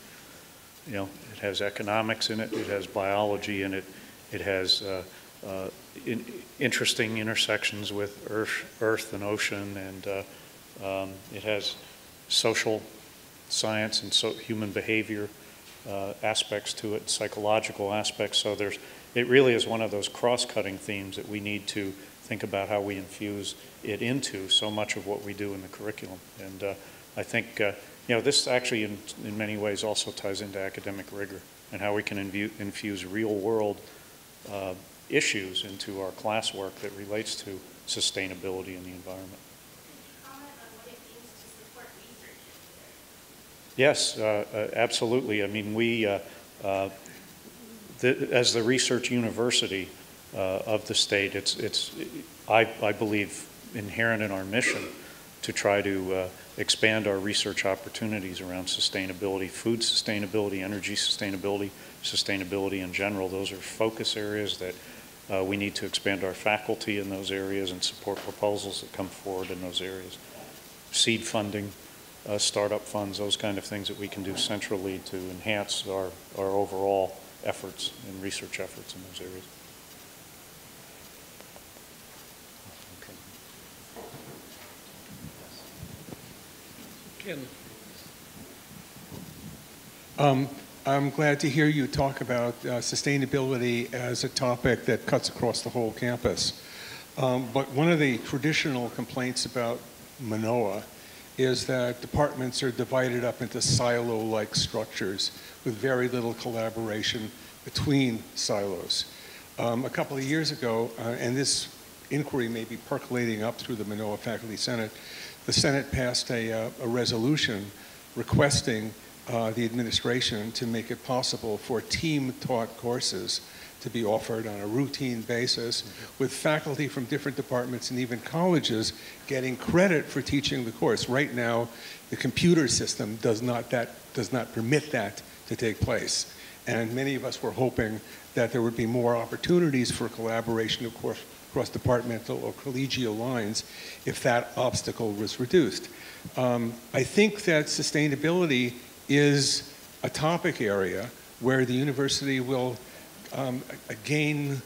You know, it has economics in it, it has biology in it, it has interesting intersections with earth and ocean, and it has social science and human behavior aspects to it, psychological aspects. So it really is one of those cross-cutting themes that we need to think about how we infuse it into so much of what we do in the curriculum. And I think this actually in many ways also ties into academic rigor and how we can infuse real-world issues into our classwork that relates to sustainability in the environment. Yes, absolutely. I mean, we, as the research university of the state, I believe, inherent in our mission to try to expand our research opportunities around sustainability, food sustainability, energy sustainability, sustainability in general. Those are focus areas that we need to expand our faculty in those areas and support proposals that come forward in those areas. Seed funding, startup funds, those kind of things that we can do centrally to enhance our overall efforts and research efforts in those areas. I'm glad to hear you talk about sustainability as a topic that cuts across the whole campus. But one of the traditional complaints about Manoa is that departments are divided up into silo-like structures with very little collaboration between silos. A couple of years ago, and this inquiry may be percolating up through the Manoa Faculty Senate, the Senate passed a resolution requesting the administration to make it possible for team-taught courses to be offered on a routine basis with faculty from different departments and even colleges getting credit for teaching the course. Right now, the computer system does not permit that to take place. And many of us were hoping that there would be more opportunities for collaboration across departmental or collegial lines if that obstacle was reduced. I think that sustainability is a topic area where the university will gain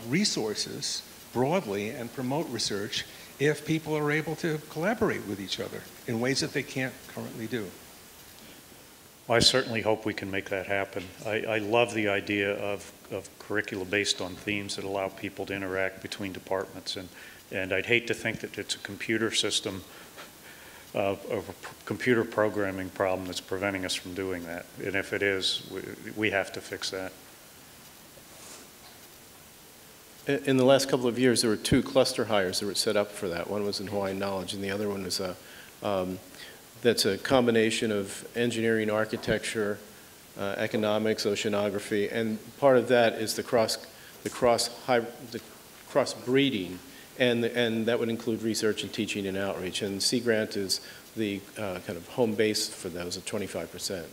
resources broadly and promote research if people are able to collaborate with each other in ways that they can't currently do. Well, I certainly hope we can make that happen. I love the idea of curricula based on themes that allow people to interact between departments, and I'd hate to think that it's a computer system of a computer programming problem that's preventing us from doing that. And if it is, we have to fix that. In the last couple of years, there were 2 cluster hires that were set up for that. One was in Hawaiian Knowledge, and the other one was that's a combination of engineering, architecture, economics, oceanography, and part of that is the cross breeding, and that would include research and teaching and outreach. And Sea Grant is the kind of home base for those at 25%.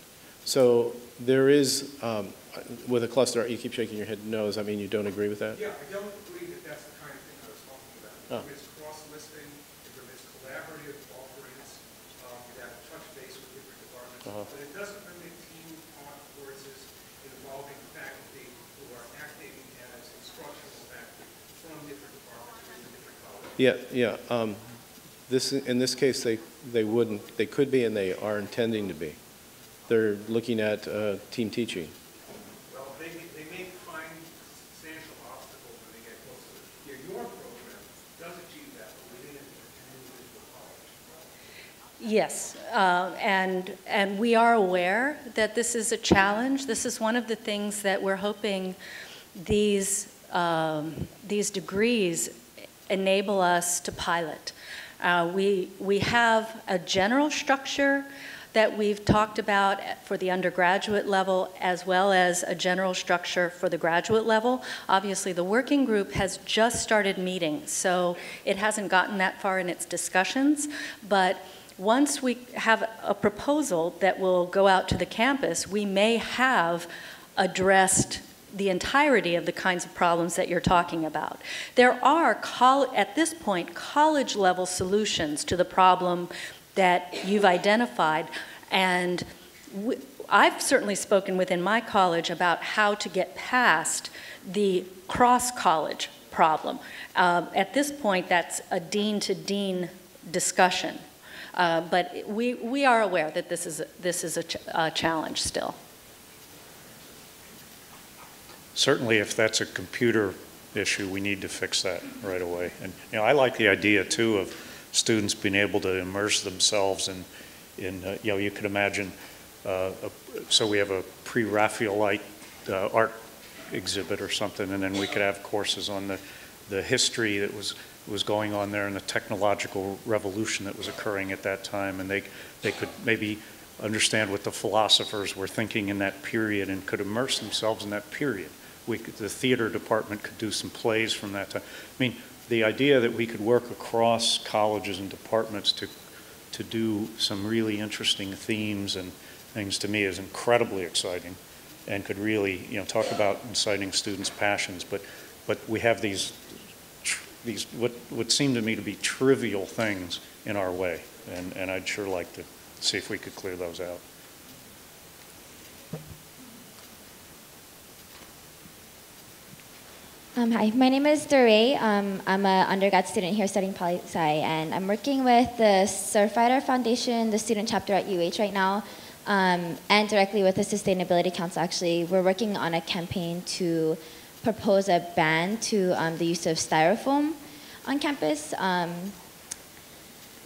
So there is, with a cluster, you keep shaking your head no. Does that mean you don't agree with that? Yeah, I don't agree that that's the kind of thing I was talking about. If it's cross-listing, if it's collaborative offerings that touch base with different departments, but it doesn't permit team-taught courses involving faculty who are acting as instructional faculty from different departments or different colleges. In this case, they wouldn't. They could be, and they are intending to be. They're looking at team teaching. Well, they may find substantial obstacles when they get closer. Your program does achieve that, but within an individual college. Yes, and we are aware that this is a challenge. This is one of the things that we're hoping these degrees enable us to pilot. We have a general structure that we've talked about for the undergraduate level, as well as a general structure for the graduate level. Obviously, the working group has just started meeting, so it hasn't gotten that far in its discussions. But once we have a proposal that will go out to the campus, we may have addressed the entirety of the kinds of problems that you're talking about. There are, at this point, college-level solutions to the problem that you've identified, and I've certainly spoken within my college about how to get past the cross-college problem. At this point, that's a dean-to-dean discussion. But we are aware that this is a challenge still. Certainly, if that's a computer issue, we need to fix that right away. And I like the idea too of students being able to immerse themselves in you could imagine. So we have a pre-Raphaelite art exhibit or something, and then we could have courses on the history that was going on there and the technological revolution that was occurring at that time, and they could maybe understand what the philosophers were thinking in that period and could immerse themselves in that period. The theater department could do some plays from that time. I mean, the idea that we could work across colleges and departments to do some really interesting themes and things, to me, is incredibly exciting, and could really talk about inciting students' passions. But we have these what seem to me to be trivial things in our way, and I'd sure like to see if we could clear those out. Hi, my name is Doray. I'm an undergrad student here studying poli-sci, and I'm working with the Surfrider Foundation, the student chapter at UH right now, and directly with the Sustainability Council. Actually, we're working on a campaign to propose a ban to the use of styrofoam on campus,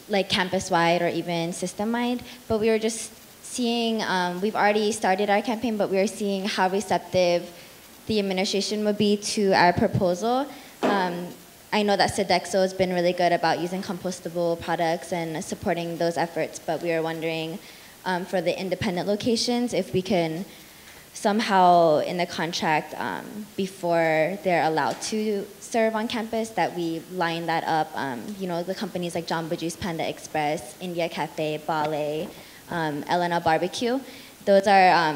like campus-wide or even system-wide. But we were just seeing, we've already started our campaign, but we were seeing how receptive the administration would be to our proposal. I know that Sodexo has been really good about using compostable products and supporting those efforts, but we are wondering for the independent locations if we can somehow in the contract before they're allowed to serve on campus that we line that up. The companies like Jamba Juice, Panda Express, India Cafe, Bale, Elena Barbecue, those are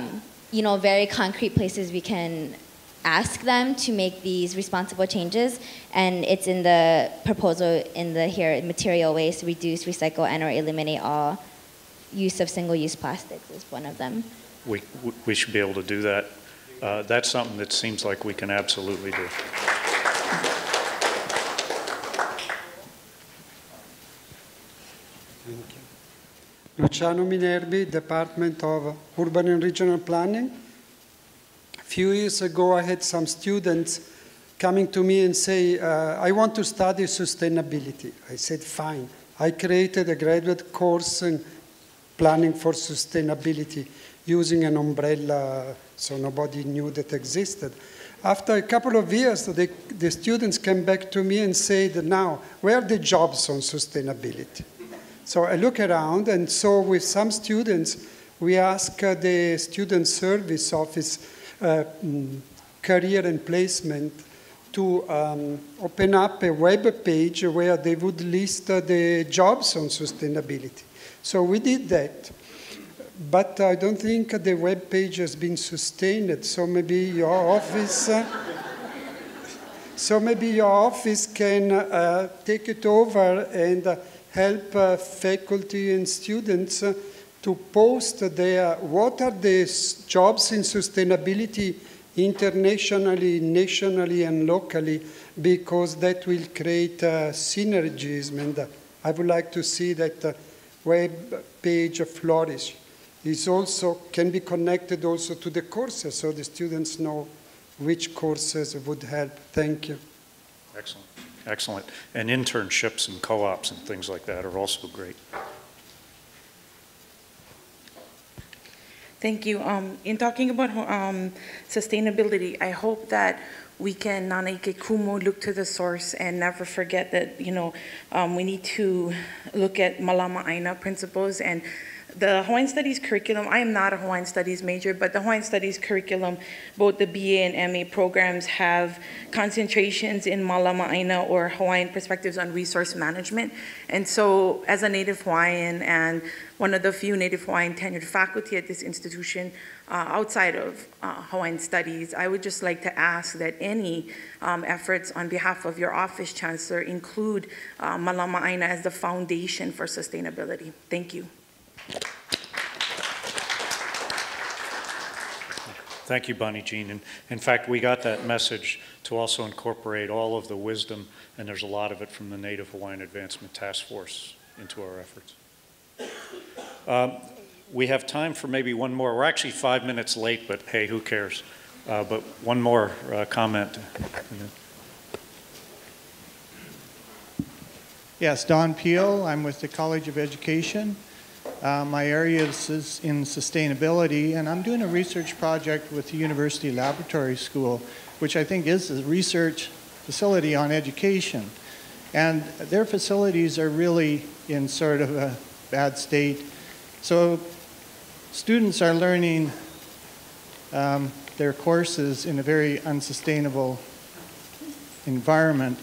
very concrete places we can ask them to make these responsible changes, and it's in the proposal in the here material waste, reduce, recycle, and or eliminate all use of single-use plastics is one of them. We should be able to do that. That's something that seems like we can absolutely do. Thank you. Luciano Minervi, Department of Urban and Regional Planning. A few years ago, I had some students coming to me and say, I want to study sustainability. I said, fine. I created a graduate course in planning for sustainability using an umbrella so nobody knew that existed. After a couple of years, the students came back to me and said, now, where are the jobs on sustainability? So I look around, and so with some students, we ask the Student Service Office Career and Placement to open up a web page where they would list the jobs on sustainability. So we did that. But I don't think the web page has been sustained, so maybe your office can take it over and help faculty and students to post what are the jobs in sustainability internationally, nationally, and locally, because that will create synergism. And I would like to see that web page flourish. Can be connected also to the courses, so the students know which courses would help. Thank you. Excellent. Excellent. And internships and co-ops and things like that are also great. Thank you. In talking about sustainability, I hope that we can naneke kumu, look to the source, and never forget that we need to look at Malama Aina principles and the Hawaiian Studies curriculum. I am not a Hawaiian Studies major, but the Hawaiian Studies curriculum, both the BA and MA programs have concentrations in Malama Aina or Hawaiian perspectives on resource management. And so as a Native Hawaiian and one of the few Native Hawaiian tenured faculty at this institution outside of Hawaiian Studies, I would just like to ask that any efforts on behalf of your office, Chancellor, include Malama Aina as the foundation for sustainability. Thank you. Thank you, Bonnie Jean. And in fact, we got that message to also incorporate all of the wisdom, and there's a lot of it from the Native Hawaiian Advancement Task Force into our efforts. We have time for maybe one more. We're actually 5 minutes late, but hey, who cares? But one more comment. Yes, Don Peel. I'm with the College of Education. My area is in sustainability, and I'm doing a research project with the University Laboratory School, which I think is a research facility on education. And their facilities are really in sort of a bad state. So students are learning their courses in a very unsustainable environment.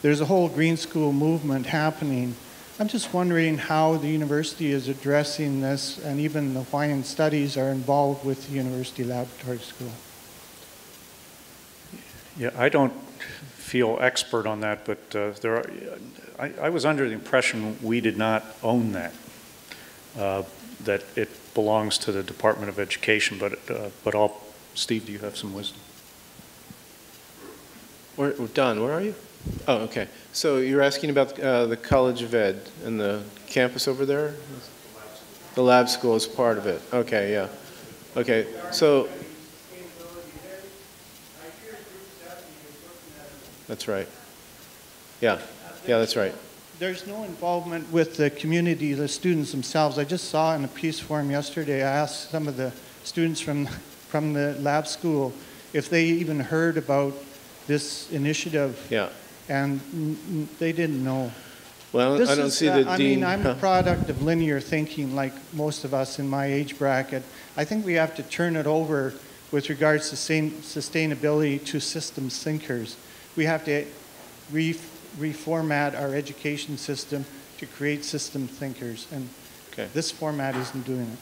There's a whole green school movement happening. I'm just wondering how the university is addressing this, and even the Hawaiian Studies are involved with the University Laboratory School. Yeah, I don't feel expert on that, but I was under the impression we did not own that, that it belongs to the Department of Education, but Steve, do you have some wisdom? Don, where are you? Oh, okay. So you're asking about the College of Ed and the campus over there? The lab school is part of it. Okay, yeah. Okay, so that's right. Yeah, yeah, that's right. There's no involvement with the community, the students themselves. I just saw in a piece forum yesterday, I asked some of the students from the lab school if they even heard about this initiative. Yeah. And they didn't know. Well, I don't see the I dean. mean, I'm a product of linear thinking, like most of us in my age bracket. I think we have to turn it over with regards to sustainability to systems thinkers. We have to reformat our education system to create system thinkers, and this format isn't doing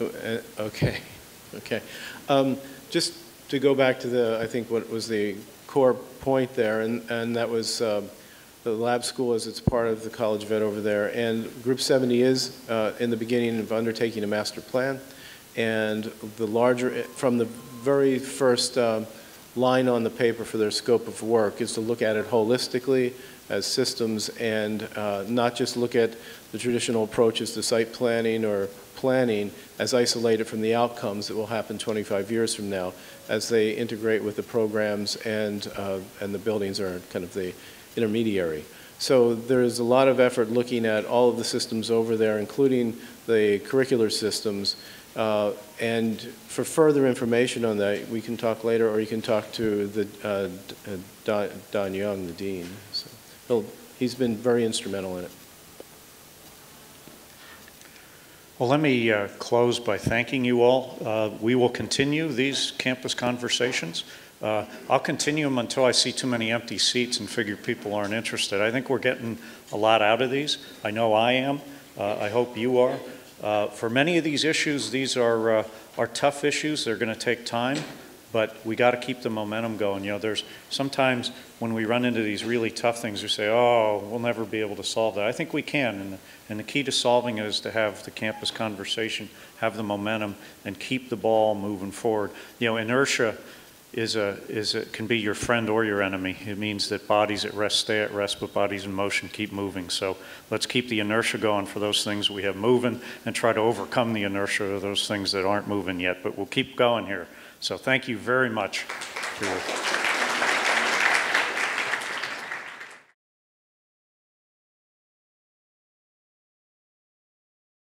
it. Okay, okay. Just to go back to I think what was the core point there, and that was the lab school as it's part of the College of Ed over there. And Group 70 is in the beginning of undertaking a master plan. And the larger, from the very first line on the paper for their scope of work is to look at it holistically as systems and not just look at the traditional approaches to site planning or planning as isolated from the outcomes that will happen 25 years from now as they integrate with the programs and the buildings are kind of the intermediary. So there's a lot of effort looking at all of the systems over there, including the curricular systems. And for further information on that, we can talk later, or you can talk to the Don Young, the dean. So he's been very instrumental in it. Well, let me close by thanking you all. We will continue these campus conversations. I'll continue them until I see too many empty seats and figure people aren't interested. I think we're getting a lot out of these. I know I am. I hope you are. For many of these issues, these are tough issues. They're going to take time, but we got to keep the momentum going. You know, there's sometimes when we run into these really tough things, we say, oh, we'll never be able to solve that. I think we can, and the key to solving it is to have the campus conversation, have the momentum, and keep the ball moving forward. You know, inertia can be your friend or your enemy. It means that bodies at rest stay at rest, but bodies in motion keep moving. So let's keep the inertia going for those things we have moving and try to overcome the inertia of those things that aren't moving yet, but we'll keep going here. So thank you very much for your